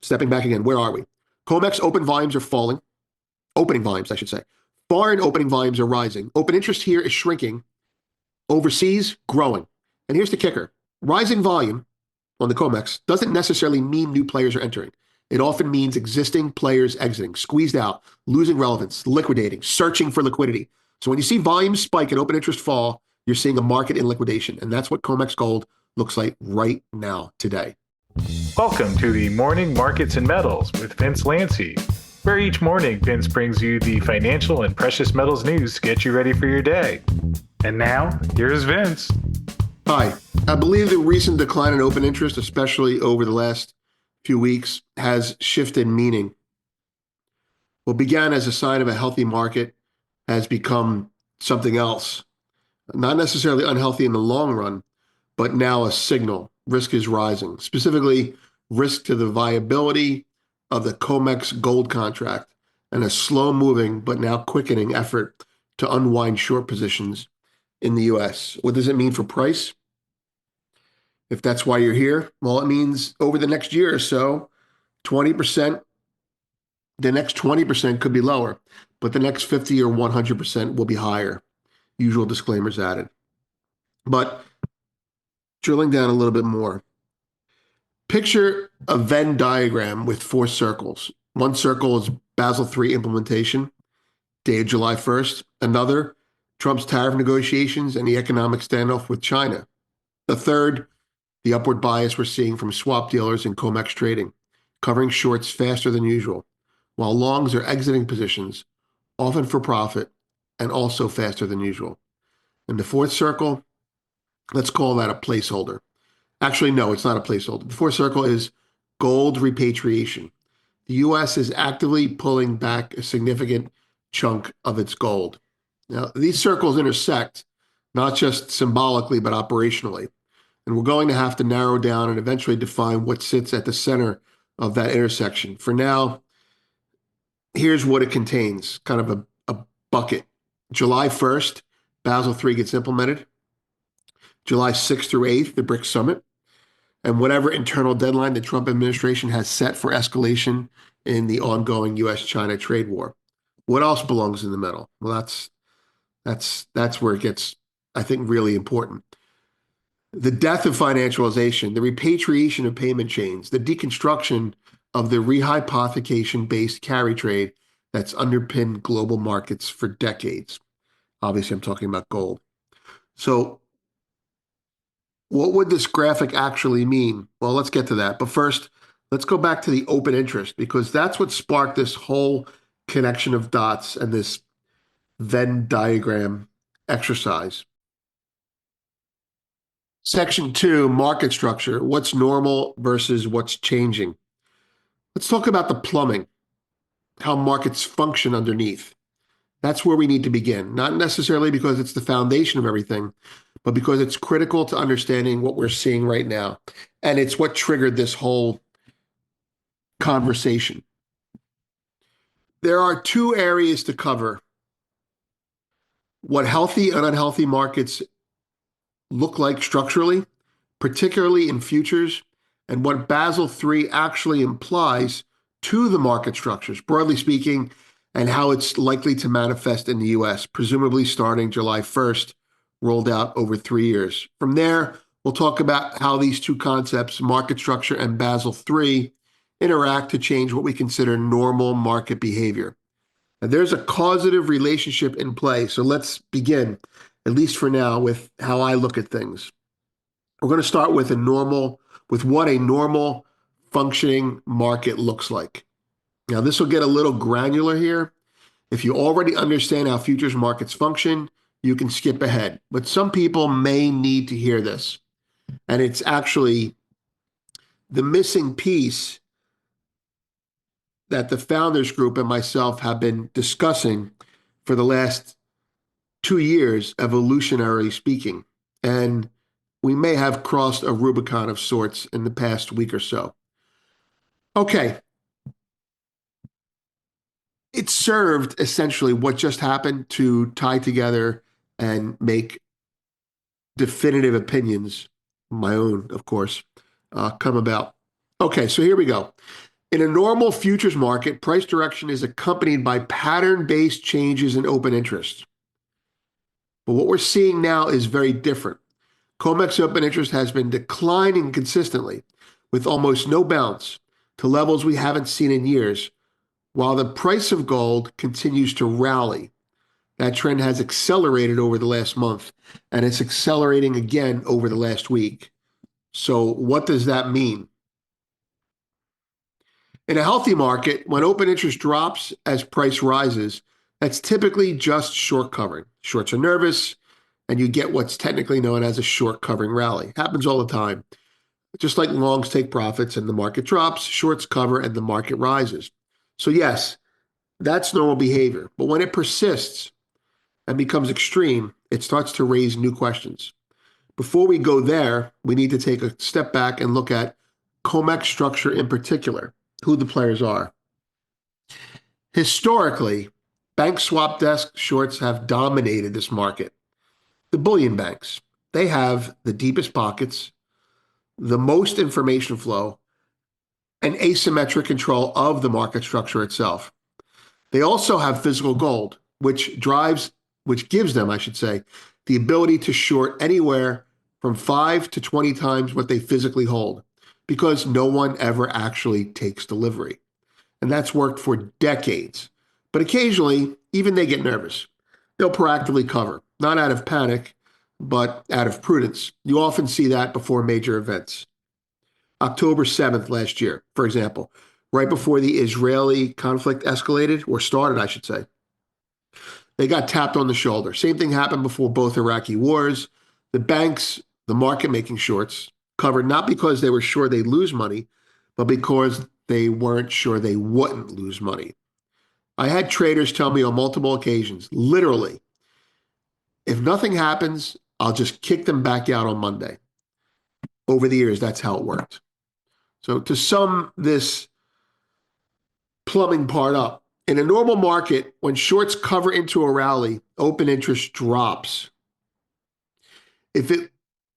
Stepping back again, where are we? Comex open volumes are falling. Opening volumes, I should say. Foreign opening volumes are rising. Open interest here is shrinking. Overseas, growing. And here's the kicker. Rising volume on the Comex doesn't necessarily mean new players are entering. It often means existing players exiting, squeezed out, losing relevance, liquidating, searching for liquidity. So when you see volumes spike and open interest fall, you're seeing a market in liquidation. And that's what Comex Gold looks like right now, today. Welcome to the Morning Markets and Metals with Vince Lanci, where each morning Vince brings you the financial and precious metals news to get you ready for your day. And now, here's Vince. Hi. I believe the recent decline in open interest, especially over the last few weeks, has shifted meaning. What began as a sign of a healthy market has become something else. Not necessarily unhealthy in the long run, but now a signal. Risk is rising, specifically risk to the viability of the Comex gold contract and a slow-moving but now quickening effort to unwind short positions in the U.S. What does it mean for price? If that's why you're here, well, it means over the next year or so, 20%, the next 20% could be lower, but the next 50 or 100% will be higher. Usual disclaimers added. But drilling down a little bit more, picture a Venn diagram with four circles. One circle is Basel III implementation, dated July 1st. Another, Trump's tariff negotiations and the economic standoff with China. The third, the upward bias we're seeing from swap dealers in Comex trading, covering shorts faster than usual, while longs are exiting positions, often for profit, and also faster than usual. And the fourth circle, let's call that a placeholder. Actually, no, it's not a placeholder. The fourth circle is gold repatriation. The U.S. is actively pulling back a significant chunk of its gold. Now, these circles intersect, not just symbolically, but operationally. And we're going to have to narrow down and eventually define what sits at the center of that intersection. For now, here's what it contains, kind of a bucket. July 1st, Basel III gets implemented. July 6th through 8th, the BRICS Summit. And whatever internal deadline the Trump administration has set for escalation in the ongoing U.S.-China trade war. What else belongs in the middle? Well, that's where it gets, I think, really important. The death of financialization, the repatriation of payment chains, the deconstruction of the rehypothecation-based carry trade that's underpinned global markets for decades. Obviously, I'm talking about gold. So what would this graphic actually mean? Well, let's get to that. But first, let's go back to the open interest, because that's what sparked this whole connection of dots and this Venn diagram exercise. Section 2, market structure. What's normal versus what's changing? Let's talk about the plumbing, how markets function underneath. That's where we need to begin, not necessarily because it's the foundation of everything, but because it's critical to understanding what we're seeing right now. And it's what triggered this whole conversation. There are two areas to cover: what healthy and unhealthy markets look like structurally, particularly in futures, and what Basel III actually implies to the market structures, broadly speaking, and how it's likely to manifest in the U.S., presumably starting July 1st, rolled out over 3 years. From there, we'll talk about how these two concepts, market structure and Basel III, interact to change what we consider normal market behavior. And there's a causative relationship in play. So let's begin, at least for now, with how I look at things. We're going to start with what a normal functioning market looks like. Now, this will get a little granular here. If you already understand how futures markets function, you can skip ahead. But some people may need to hear this. And it's actually the missing piece that the Founders Group and myself have been discussing for the last 2 years, evolutionarily speaking. And we may have crossed a Rubicon of sorts in the past week or so. Okay. It served essentially what just happened to tie together and make definitive opinions, my own, of course, come about. Okay, so here we go. In a normal futures market, price direction is accompanied by pattern-based changes in open interest. But what we're seeing now is very different. Comex open interest has been declining consistently with almost no bounce to levels we haven't seen in years, while the price of gold continues to rally. That trend has accelerated over the last month, and it's accelerating again over the last week. So what does that mean? In a healthy market, when open interest drops as price rises, that's typically just short covering. Shorts are nervous, and you get what's technically known as a short covering rally. Happens all the time. Just like longs take profits and the market drops, shorts cover and the market rises. So yes, that's normal behavior. But when it persists and becomes extreme, it starts to raise new questions. Before we go there, we need to take a step back and look at Comex structure in particular, who the players are. Historically, bank swap desk shorts have dominated this market. The bullion banks, they have the deepest pockets, the most information flow, and asymmetric control of the market structure itself. They also have physical gold, which gives them, I should say, the ability to short anywhere from 5 to 20 times what they physically hold, because no one ever actually takes delivery. And that's worked for decades. But occasionally, even they get nervous. They'll proactively cover, not out of panic, but out of prudence. You often see that before major events. October 7th last year, for example, right before the Israeli conflict escalated, or started, I should say, they got tapped on the shoulder. Same thing happened before both Iraqi wars. The banks, the market making shorts, covered not because they were sure they'd lose money, but because they weren't sure they wouldn't lose money. I had traders tell me on multiple occasions, literally, if nothing happens, I'll just kick them back out on Monday. Over the years, that's how it worked. So to sum this plumbing part up, in a normal market, when shorts cover into a rally, open interest drops. If it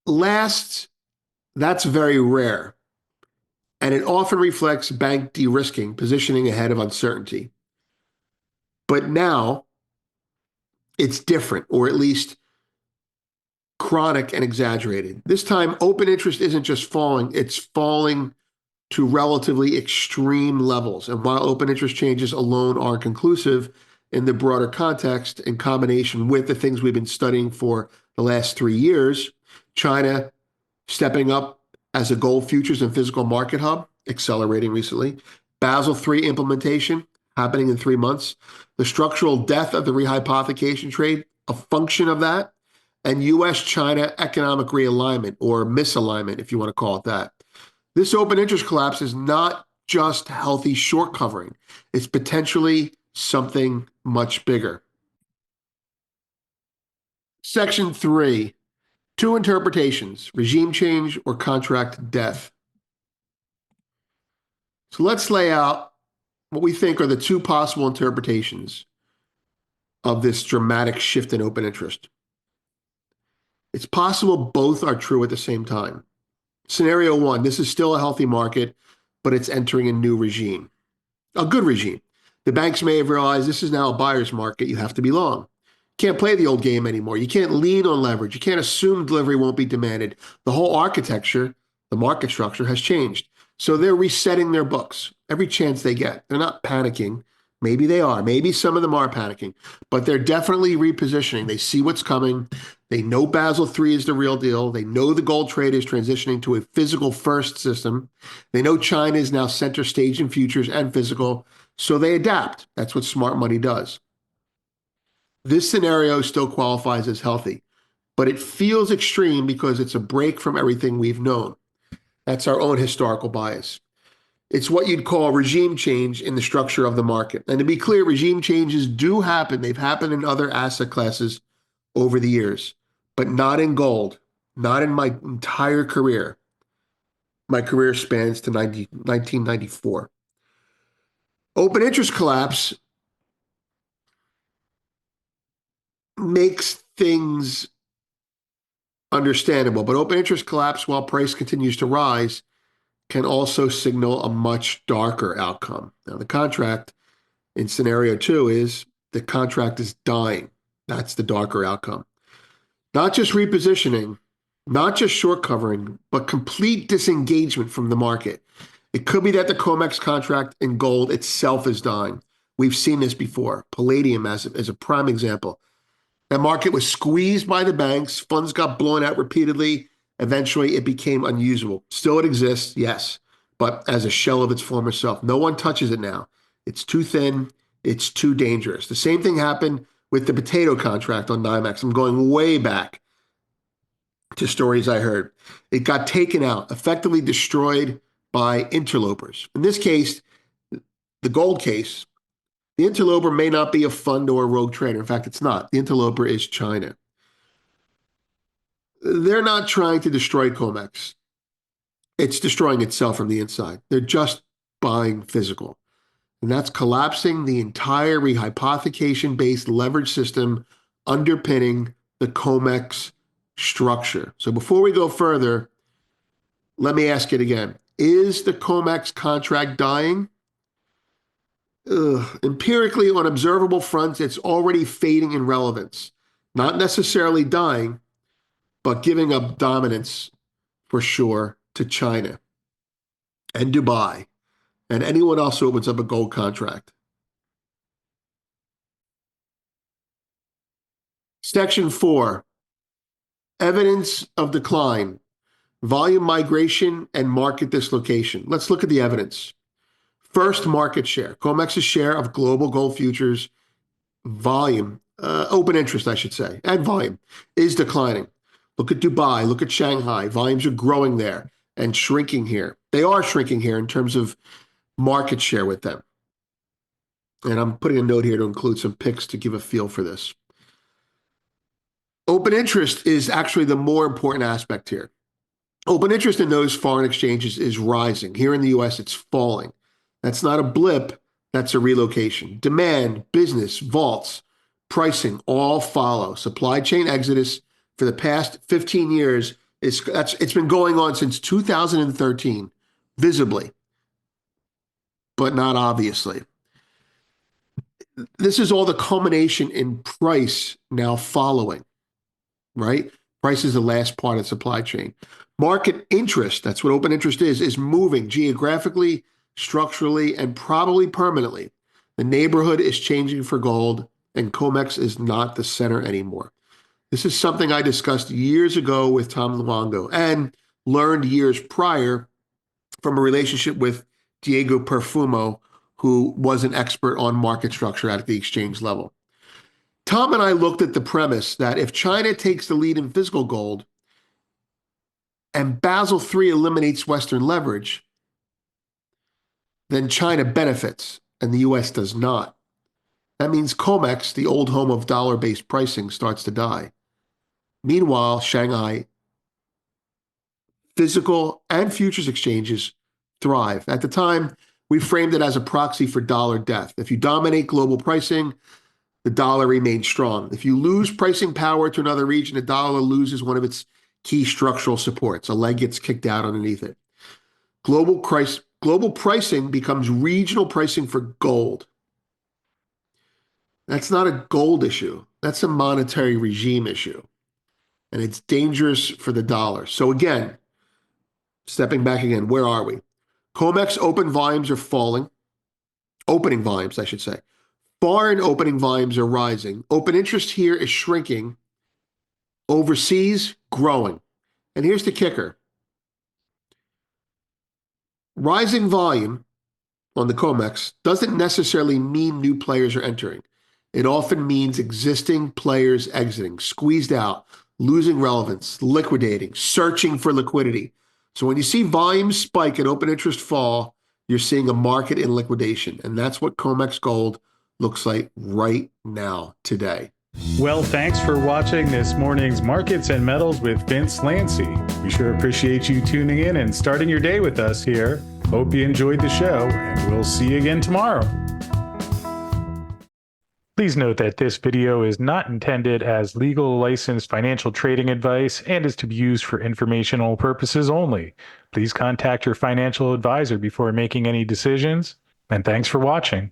lasts, that's very rare. And it often reflects bank de-risking, positioning ahead of uncertainty. But now it's different, or at least chronic and exaggerated. This time, open interest isn't just falling, it's falling to relatively extreme levels. And while open interest changes alone aren't conclusive in the broader context, in combination with the things we've been studying for the last 3 years, China stepping up as a gold futures and physical market hub, accelerating recently, Basel III implementation happening in 3 months, the structural death of the rehypothecation trade, a function of that, and US-China economic realignment, or misalignment, if you want to call it that. This open interest collapse is not just healthy short covering. It's potentially something much bigger. Section 3, 2 interpretations, regime change or contract death. So let's lay out what we think are the 2 possible interpretations of this dramatic shift in open interest. It's possible both are true at the same time. Scenario 1, this is still a healthy market, but it's entering a new regime, a good regime. The banks may have realized this is now a buyer's market. You have to be long. Can't play the old game anymore. You can't lean on leverage. You can't assume delivery won't be demanded. The whole architecture, the market structure has changed. So they're resetting their books every chance they get. They're not panicking. Maybe they are. Maybe some of them are panicking, but they're definitely repositioning. They see what's coming. They know Basel III is the real deal. They know the gold trade is transitioning to a physical first system. They know China is now center stage in futures and physical, so they adapt. That's what smart money does. This scenario still qualifies as healthy, but it feels extreme because it's a break from everything we've known. That's our own historical bias. It's what you'd call regime change in the structure of the market. And to be clear, regime changes do happen. They've happened in other asset classes over the years, but not in gold, not in my entire career. My career spans to 1994. Open interest collapse makes things understandable, but open interest collapse while price continues to rise can also signal a much darker outcome. Now, the contract in scenario 2 is the contract is dying. That's the darker outcome. Not just repositioning, not just short covering, but complete disengagement from the market. It could be that the Comex contract in gold itself is dying. We've seen this before. Palladium as a prime example. That market was squeezed by the banks. Funds got blown out repeatedly. Eventually, it became unusable. Still, it exists, yes, but as a shell of its former self. No one touches it now. It's too thin. It's too dangerous. The same thing happened with the potato contract on NYMEX. I'm going way back to stories I heard. It got taken out, effectively destroyed by interlopers. In this case, the gold case, the interloper may not be a fund or a rogue trader. In fact, it's not. The interloper is China. They're not trying to destroy Comex. It's destroying itself from the inside. They're just buying physical. And that's collapsing the entire rehypothecation-based leverage system underpinning the Comex structure. So before we go further, let me ask it again. Is the Comex contract dying? Empirically, on observable fronts, it's already fading in relevance. Not necessarily dying, but giving up dominance for sure to China and Dubai and anyone else who opens up a gold contract. Section 4, evidence of decline, volume migration, and market dislocation. Let's look at the evidence. First, market share. Comex's share of global gold futures volume, open interest, I should say, and volume is declining. Look at Dubai, look at Shanghai. Volumes are growing there and shrinking here. They are shrinking here in terms of market share with them. And I'm putting a note here to include some picks to give a feel for this. Open interest is actually the more important aspect here. Open interest in those foreign exchanges is rising. Here in the US, it's falling. That's not a blip, that's a relocation. Demand, business, vaults, pricing all follow. Supply chain exodus for the past 15 years, it's been going on since 2013, visibly, but not obviously. This is all the culmination in price now following, right? Price is the last part of the supply chain. Market interest, that's what open interest is moving geographically, structurally, and probably permanently. The neighborhood is changing for gold, and Comex is not the center anymore. This is something I discussed years ago with Tom Luongo and learned years prior from a relationship with Diego Perfumo, who was an expert on market structure at the exchange level. Tom and I looked at the premise that if China takes the lead in physical gold and Basel III eliminates Western leverage, then China benefits and the US does not. That means Comex, the old home of dollar-based pricing, starts to die. Meanwhile, Shanghai physical and futures exchanges thrive. At the time, we framed it as a proxy for dollar death. If you dominate global pricing, the dollar remains strong. If you lose pricing power to another region, the dollar loses one of its key structural supports. A leg gets kicked out underneath it. Global pricing becomes regional pricing for gold. That's not a gold issue. That's a monetary regime issue. And it's dangerous for the dollar. So again, stepping back again, where are we? Comex open volumes are falling. Opening volumes, I should say. Foreign opening volumes are rising. Open interest here is shrinking. Overseas, growing. And here's the kicker. Rising volume on the Comex doesn't necessarily mean new players are entering. It often means existing players exiting, squeezed out, losing relevance, liquidating, searching for liquidity. So when you see volume spike and open interest fall, you're seeing a market in liquidation. And that's what Comex Gold looks like right now, today. Well, thanks for watching this morning's Markets and Metals with Vince Lanci. We sure appreciate you tuning in and starting your day with us here. Hope you enjoyed the show, and we'll see you again tomorrow. Please note that this video is not intended as legal licensed financial trading advice and is to be used for informational purposes only. Please contact your financial advisor before making any decisions, and thanks for watching.